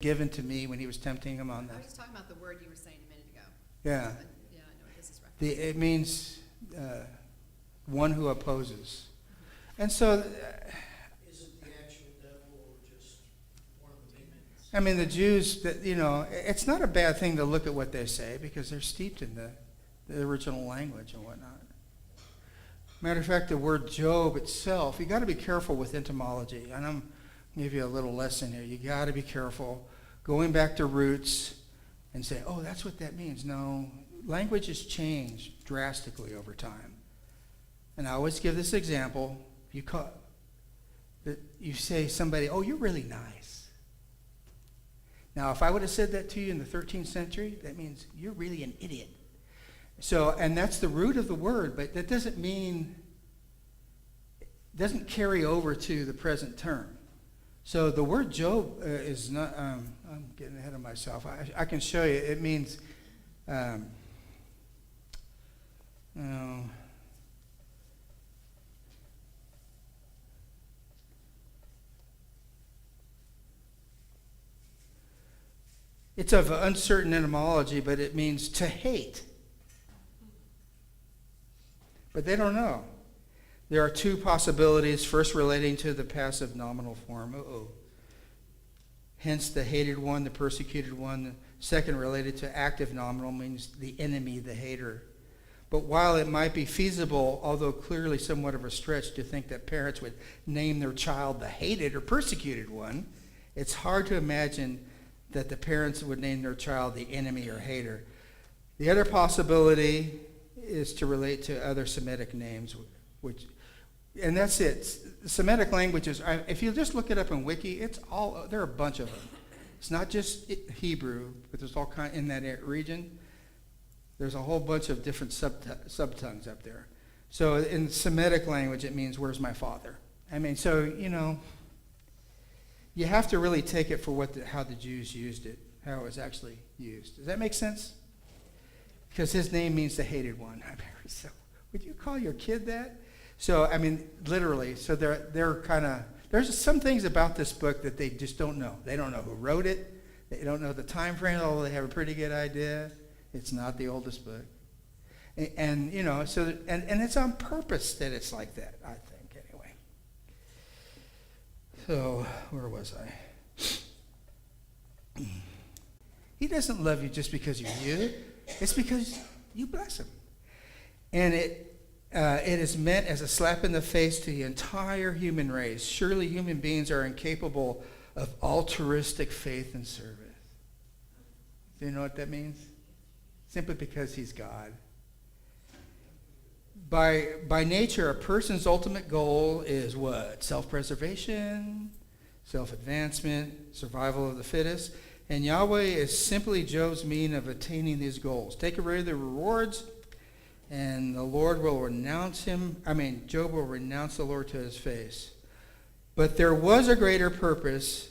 given to me when he was tempting him on I was the... just talking about the word you were saying a minute ago. Yeah. Yeah, I know what this is referencing. It means one who opposes. And so, Is it the actual devil or just one of the demons? I mean, the Jews, it's not a bad thing to look at what they say because they're steeped in the original language and whatnot. Matter of fact, the word Job itself, you got to be careful with etymology. And I'm going to give you a little lesson here. You got to be careful going back to roots and say, oh, that's what that means. No, language has changed drastically over time. And I always give this example. You say somebody, oh, you're really nice. Now, if I would have said that to you in the 13th century, that means you're really an idiot. So, and that's the root of the word, but that doesn't mean, doesn't carry over to the present term. So the word Job is not, I'm getting ahead of myself. I can show you. It means, it's of uncertain etymology, but it means to hate. But they don't know. There are two possibilities, first relating to the passive nominal form. Hence the hated one, the persecuted one. The second related to active nominal means the enemy, the hater. But while it might be feasible, although clearly somewhat of a stretch to think that parents would name their child the hated or persecuted one, it's hard to imagine that the parents would name their child the enemy or hater. The other possibility is to relate to other Semitic names, and that's it. Semitic languages, if you just look it up in Wiki, there are a bunch of them. It's not just Hebrew, but there's all kind in that region. There's a whole bunch of different subtongues up there. So in Semitic language, it means, where's my father? I mean, so, you have to really take it for how the Jews used it, how it was actually used. Does that make sense? Because his name means the hated one. So would you call your kid that? So, I mean, literally. So they're kind of, there's some things about this book that they just don't know. They don't know who wrote it. They don't know the time frame, although they have a pretty good idea. It's not the oldest book. And so it's on purpose that it's like that, I think, anyway. So, where was I? He doesn't love you just because you're you. It's because you bless him. And it is meant as a slap in the face to the entire human race. Surely human beings are incapable of altruistic faith and service. Do you know what that means? Simply because he's God. By nature, a person's ultimate goal is what? Self-preservation, self-advancement, survival of the fittest. And Yahweh is simply Job's means of attaining these goals. Take away the rewards, and the Lord will renounce him. Job will renounce the Lord to his face. But there was a greater purpose,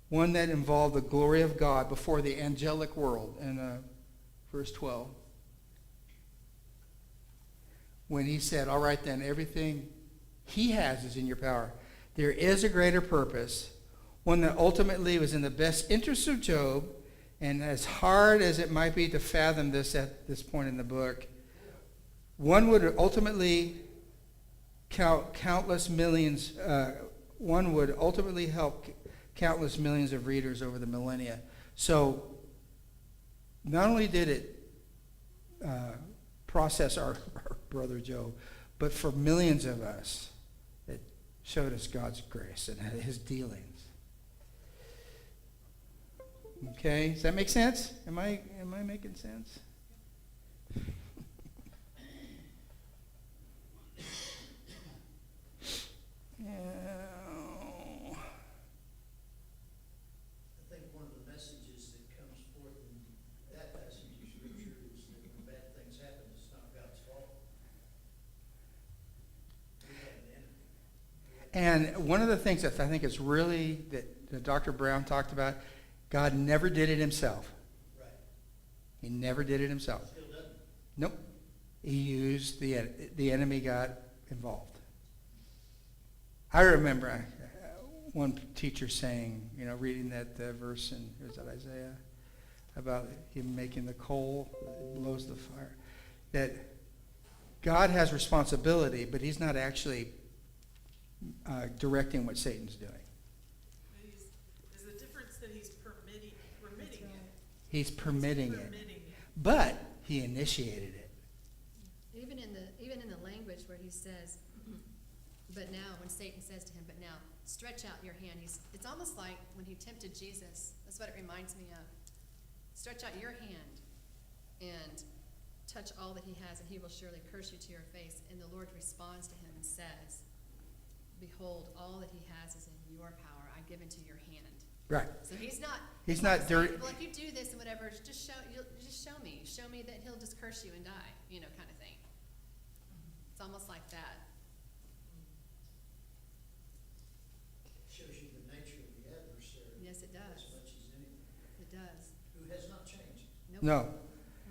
one that involved the glory of God before the angelic world in verse 12. When he said, all right then, everything he has is in your power. There is a greater purpose, one that ultimately was in the best interest of Job, and as hard as it might be to fathom this at this point in the book, one would ultimately help countless millions of readers over the millennia. So not only did it process our brother Job, but for millions of us, it showed us God's grace and his dealings. Okay, does that make sense? Am I making sense? Yeah. I think one of the messages that comes forth in that passage of Scripture is that when bad things happen, it's not God's fault. We have an enemy. And one of the things that I think is really, that Dr. Brown talked about, God never did it himself. Right. He never did it himself. Still doesn't. Nope. He used the enemy got involved. I remember one teacher saying, reading that verse in, is that Isaiah, about him making the coal that blows the fire, that God has responsibility, but he's not actually directing what Satan's doing. There's a difference that he's permitting it. He's permitting it. Permitting it. But he initiated it. Even in the language where he says, but now, when Satan says to him, but now, stretch out your hand. It's almost like when he tempted Jesus. That's what it reminds me of. Stretch out your hand and touch all that he has, and he will surely curse you to your face. And the Lord responds to him and says, behold, all that he has is in your power. I give into your hand. Right. So he's not Saying, well, if you do this and whatever, just show me. Show me that he'll just curse you and die, kind of thing. It's almost like that. Shows you the nature of the adversary. Yes, it does. As much as anything. It does. Who has not changed. Nope. No.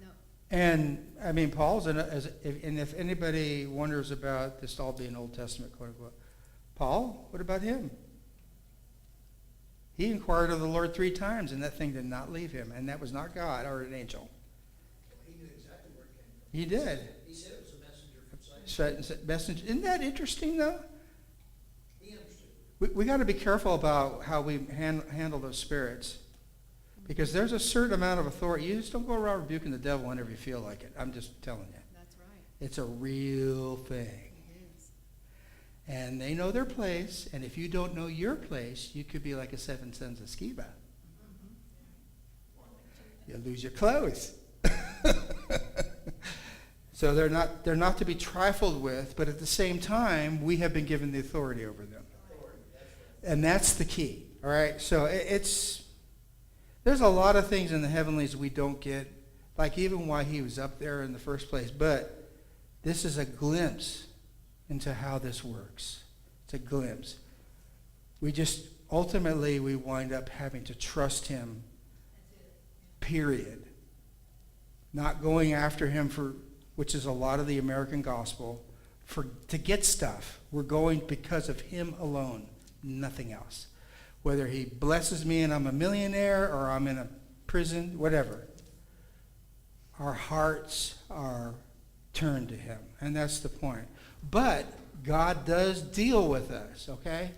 No. And, Paul's, and if anybody wonders about this all being Old Testament, quote unquote, Paul, what about him? He inquired of the Lord 3 times, and that thing did not leave him, and that was not God or an angel. He knew exactly where it came from. He did. He said it was a messenger from Satan. Messenger. Isn't that interesting, though? He understood. We got to be careful about how we handle those spirits, because there's a certain amount of authority. You just don't go around rebuking the devil whenever you feel like it. I'm just telling you. That's right. It's a real thing. It is. And they know their place, and if you don't know your place, you could be like a 7 sons of Sceva. You'll lose your clothes. So they're not to be trifled with, but at the same time, we have been given the authority over them. And that's the key. All right? So there's a lot of things in the heavenlies we don't get, like even why he was up there in the first place. But this is a glimpse into how this works. It's a glimpse. Ultimately, we wind up having to trust him, period. Not going after him which is a lot of the American gospel, to get stuff. We're going because of him alone, nothing else. Whether he blesses me and I'm a millionaire or I'm in a prison, whatever. Our hearts are turned to him, and that's the point. But God does deal with us, okay?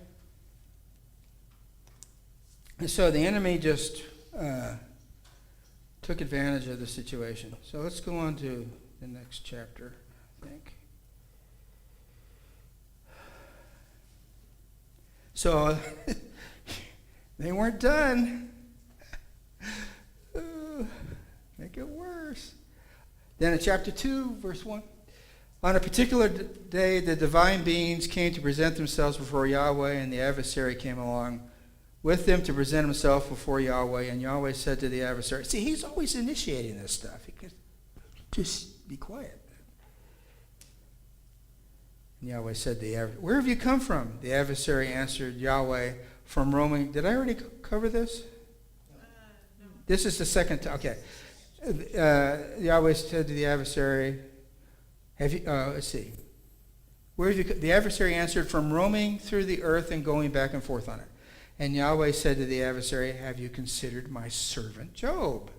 And so the enemy just took advantage of the situation. So let's go on to the next chapter, I think. So they weren't done. Make it worse. Then in chapter 2, verse 1. On a particular day, the divine beings came to present themselves before Yahweh, and the adversary came along with them to present himself before Yahweh. And Yahweh said to the adversary, see, he's always initiating this stuff. He could just be quiet. And Yahweh said to the adversary, where have you come from? The adversary answered Yahweh, from roaming. Did I already cover this? No. This is the second time. Okay. Yahweh said to the adversary, let's see. Where have you? The adversary answered, from roaming through the earth and going back and forth on it. And Yahweh said to the adversary, have you considered my servant Job?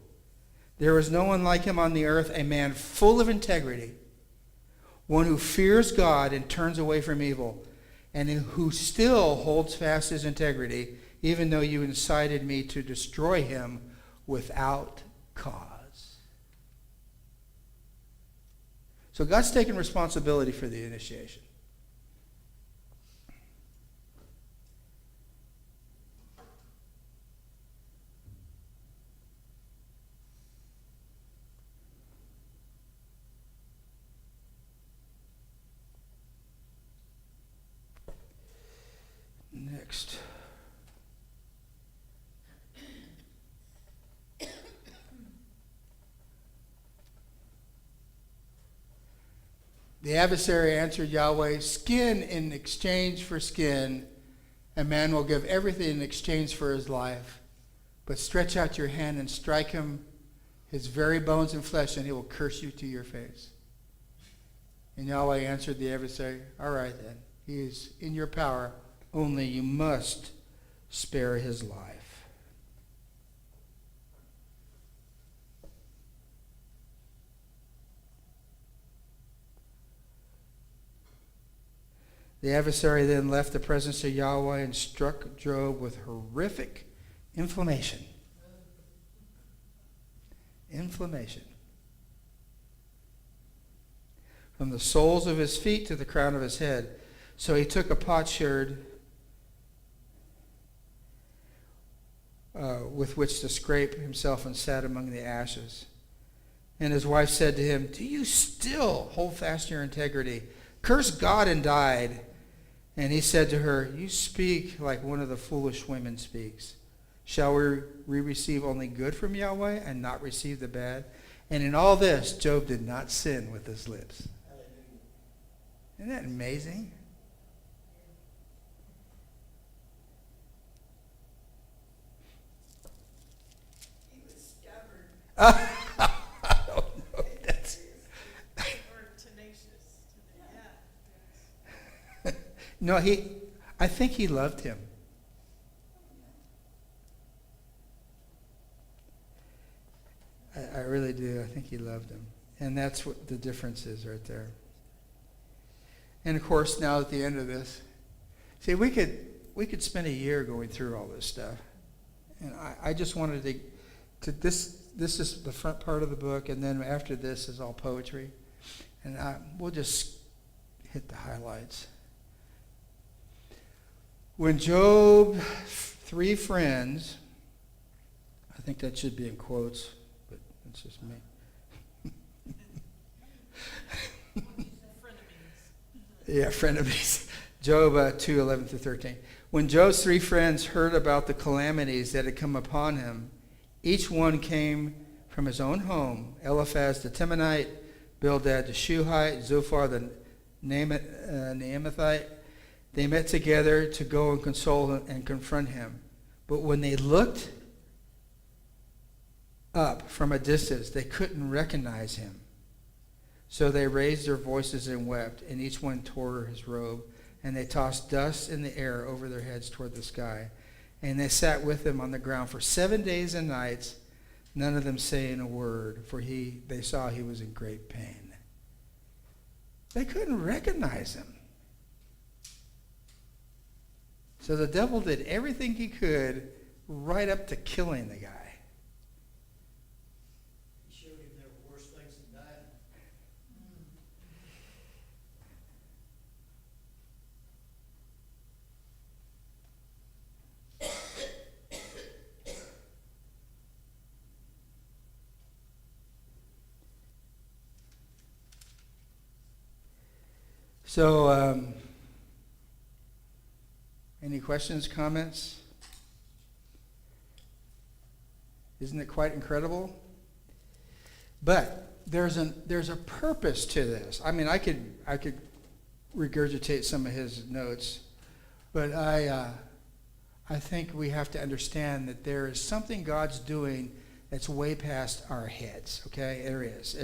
There is no one like him on the earth, a man full of integrity, one who fears God and turns away from evil, and who still holds fast his integrity, even though you incited me to destroy him without cause. So God's taking responsibility for the initiation. Next. The adversary answered Yahweh, skin in exchange for skin, a man will give everything in exchange for his life. But stretch out your hand and strike him, his very bones and flesh, and he will curse you to your face. And Yahweh answered the adversary, all right then, he is in your power, only you must spare his life. The adversary then left the presence of Yahweh and struck Job with horrific inflammation. Inflammation. From the soles of his feet to the crown of his head. So he took a potsherd with which to scrape himself and sat among the ashes. And his wife said to him, "Do you still hold fast to your integrity? Curse God and died." And he said to her, "You speak like one of the foolish women speaks. Shall we receive only good from Yahweh and not receive the bad?" And in all this, Job did not sin with his lips. Isn't that amazing? He was stubborn. I don't know. That's, Or tenacious. Yeah. no, I think he loved him. I really do. I think he loved him. And that's what the difference is right there. And of course, now at the end of this, see, we could spend a year going through all this stuff. And I just wanted to this is the front part of the book, and then after this is all poetry. And we'll just hit the highlights. When Job's 3 friends, I think that should be in quotes, but it's just me. Yeah, frenemies. Job 2:11-13. When Job's 3 friends heard about the calamities that had come upon him, each one came from his own home. Eliphaz the Temanite, Bildad the Shuhite, Zophar the Naamathite. They met together to go and console and confront him. But when they looked up from a distance, they couldn't recognize him. So they raised their voices and wept, and each one tore his robe, and they tossed dust in the air over their heads toward the sky. And they sat with him on the ground for 7 days and nights, none of them saying a word, for they saw he was in great pain. They couldn't recognize him. So the devil did everything he could right up to killing the guy. He showed him there were worse things than dying. So, any questions, comments? Isn't it quite incredible? But there's a purpose to this. I mean, I could regurgitate some of his notes, but I think we have to understand that there is something God's doing that's way past our heads. Okay, there is.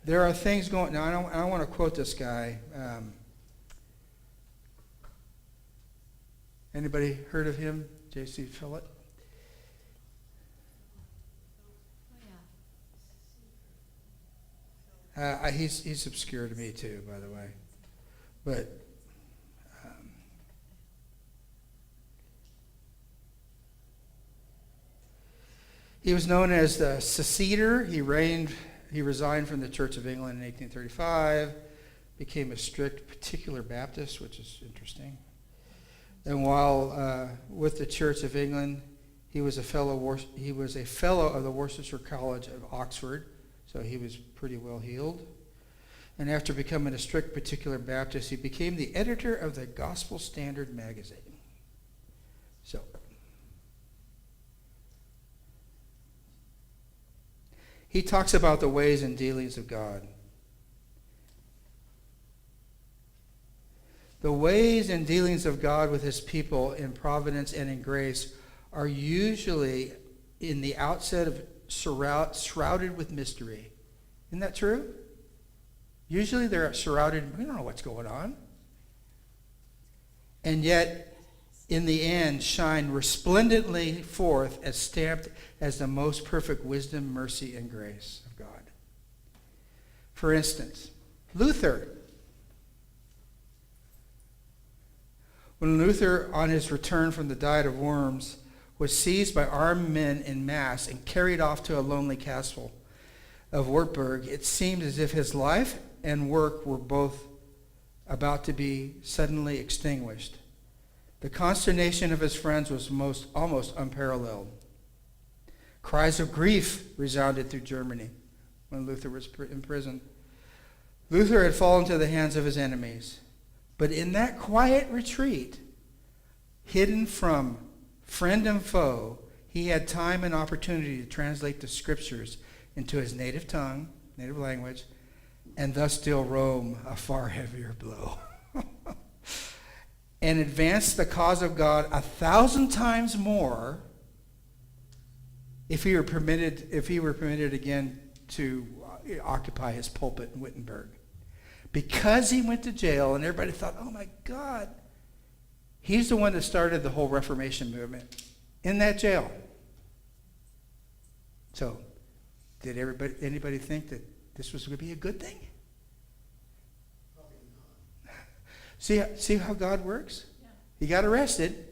There are things going. Now, I don't want to quote this guy. Anybody heard of him? J.C. Phillip? Oh, yeah. He's obscure to me too, by the way. But he was known as the seceder. He resigned from the Church of England in 1835, became a strict particular Baptist, which is interesting. And while with the Church of England, he was a fellow of the Worcester College of Oxford, so he was pretty well heeled. And after becoming a strict particular Baptist, he became the editor of the Gospel Standard magazine. So, he talks about the ways and dealings of God. The ways and dealings of God with his people in providence and in grace are usually in the outset of shrouded with mystery. Isn't that true? Usually they're shrouded, we don't know what's going on. And yet, in the end shine resplendently forth as stamped as the most perfect wisdom, mercy, and grace of God. For instance, Luther. When Luther, on his return from the Diet of Worms, was seized by armed men in mass and carried off to a lonely castle of Wartburg, it seemed as if his life and work were both about to be suddenly extinguished. The consternation of his friends was almost unparalleled. Cries of grief resounded through Germany when Luther was in prison. Luther had fallen to the hands of his enemies. But in that quiet retreat, hidden from friend and foe, he had time and opportunity to translate the scriptures into his native tongue, native language, and thus deal Rome a far heavier blow. And advance the cause of God 1,000 times more if he were permitted again to occupy his pulpit in Wittenberg. Because he went to jail and everybody thought, oh my God, he's the one that started the whole Reformation movement in that jail. So, did anybody think that this was going to be a good thing? Probably not. See how God works? Yeah. He got arrested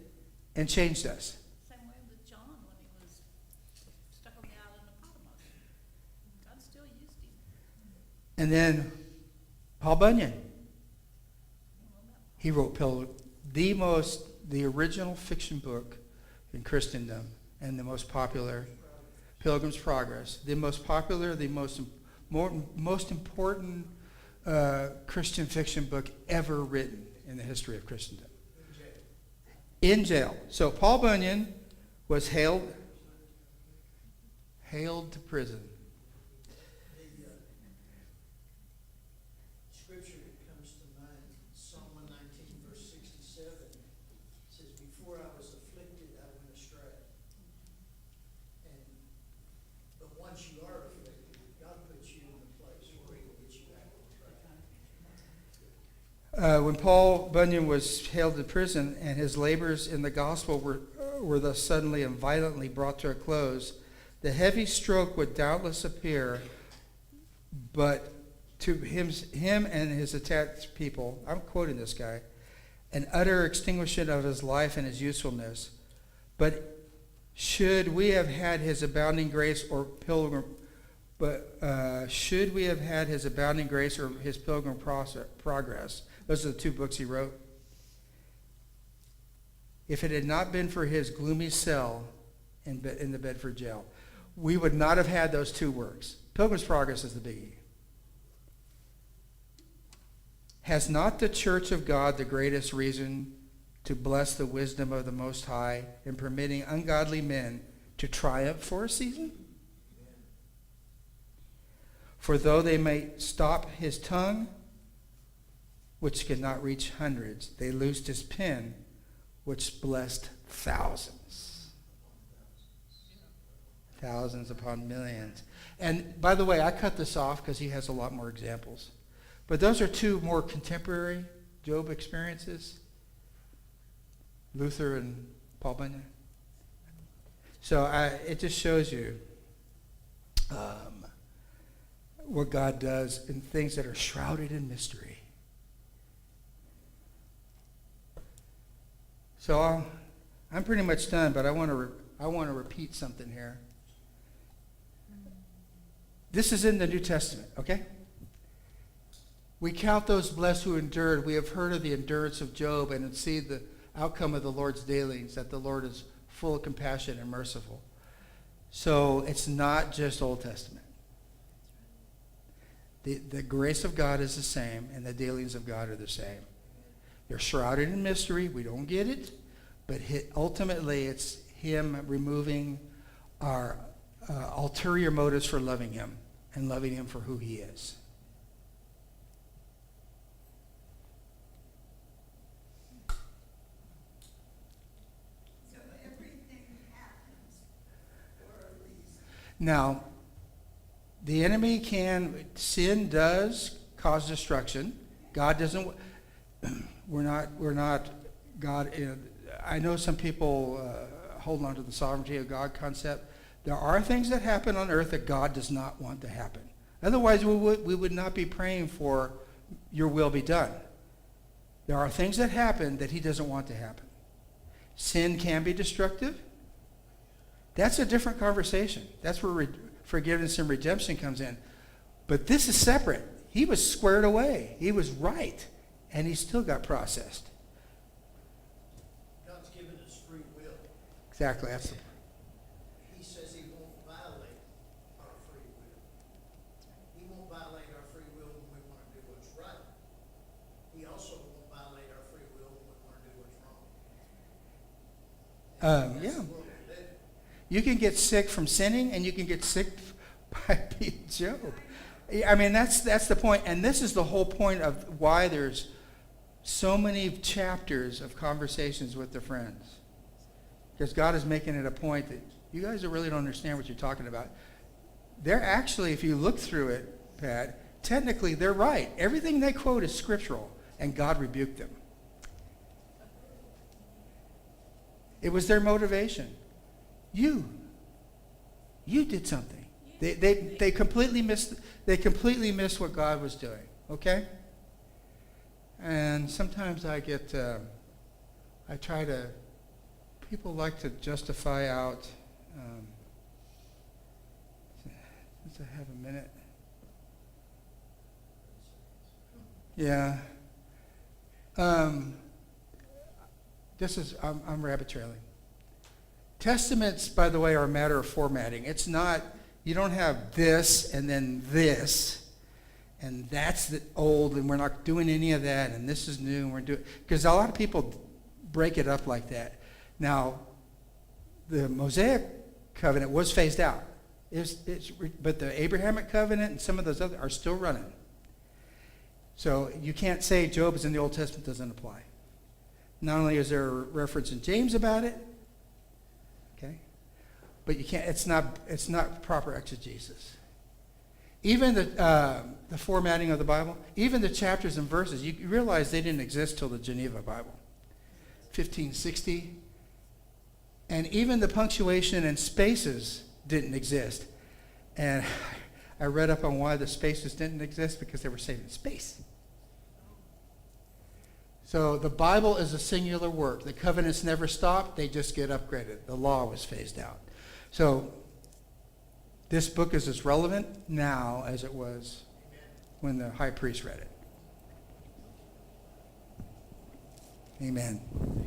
and changed us. Same way with John when he was stuck on the island of Patmos. God still used him. And then Paul Bunyan. He wrote the original fiction book in Christendom and the most popular, Pilgrim's Progress. The most popular, the most important Christian fiction book ever written in the history of Christendom. In jail. So Paul Bunyan was hailed to prison. The scripture that comes to mind, Psalm 119, verse 67, says, before I was afflicted, I went astray. But once you are afflicted, God puts you in a place where he will get you back on track. When Paul Bunyan was hailed to prison and his labors in the gospel were thus suddenly and violently brought to a close, the heavy stroke would doubtless appear, but to him and his attached people, I'm quoting this guy, an utter extinguishment of his life and his usefulness. But should we have had his abounding grace or pilgrim progress, those are the two books he wrote. If it had not been for his gloomy cell in the Bedford jail, we would not have had those two works. Pilgrim's Progress is the biggie. Has not the Church of God the greatest reason to bless the wisdom of the Most High in permitting ungodly men to triumph for a season? For though they may stop his tongue, which could not reach hundreds, they loosed his pen, which blessed thousands. Thousands upon millions. And by the way, I cut this off because he has a lot more examples. But those are two more contemporary Job experiences. Luther and Paul Bunyan. So it just shows you what God does in things that are shrouded in mystery. So I'm pretty much done, but I want to repeat something here. This is in the New Testament, okay? We count those blessed who endured. We have heard of the endurance of Job and see the outcome of the Lord's dealings, that the Lord is full of compassion and merciful. So it's not just Old Testament. The grace of God is the same, and the dealings of God are the same. They're shrouded in mystery. We don't get it. But ultimately, it's him removing our ulterior motives for loving him and loving him for who he is. So everything happens for a reason. Now, the enemy sin does cause destruction. God doesn't, we're not God, I know some people hold on to the sovereignty of God concept. There are things that happen on earth that God does not want to happen. Otherwise, we would not be praying for your will be done. There are things that happen that he doesn't want to happen. Sin can be destructive. That's a different conversation. That's where forgiveness and redemption comes in. But this is separate. He was squared away. He was right. And he still got processed. God's given us free will. Exactly. That's the, He says he won't violate our free will. He won't violate our free will when we want to do what's right. He also won't violate our free will when we want to do what's wrong. That's yeah. the world we live in. You can get sick from sinning, and you can get sick by being Job. I mean, that's the point. And this is the whole point of why there's so many chapters of conversations with the friends. Because God is making it a point that you guys really don't understand what you're talking about. They're actually, if you look through it, Pat, technically they're right. Everything they quote is scriptural, and God rebuked them. It was their motivation. You did something. They completely missed what God was doing. Okay? And sometimes people like to justify out, since I have a minute. Yeah. I'm rabbit trailing. Testaments, by the way, are a matter of formatting. It's not, you don't have this and then this, and that's the old, and we're not doing any of that, and this is new, and we're doing, because a lot of people break it up like that. Now, the Mosaic covenant was phased out. But the Abrahamic covenant and some of those other are still running. So you can't say Job is in the Old Testament, doesn't apply. Not only is there a reference in James about it, okay, but you can't. It's not proper exegesis. Even the formatting of the Bible, even the chapters and verses, you realize they didn't exist till the Geneva Bible, 1560, and even the punctuation and spaces didn't exist. And I read up on why the spaces didn't exist, because they were saving space. So the Bible is a singular work. The covenants never stopped. They just get upgraded. The law was phased out. So this book is as relevant now as it was when the high priest read it. Amen.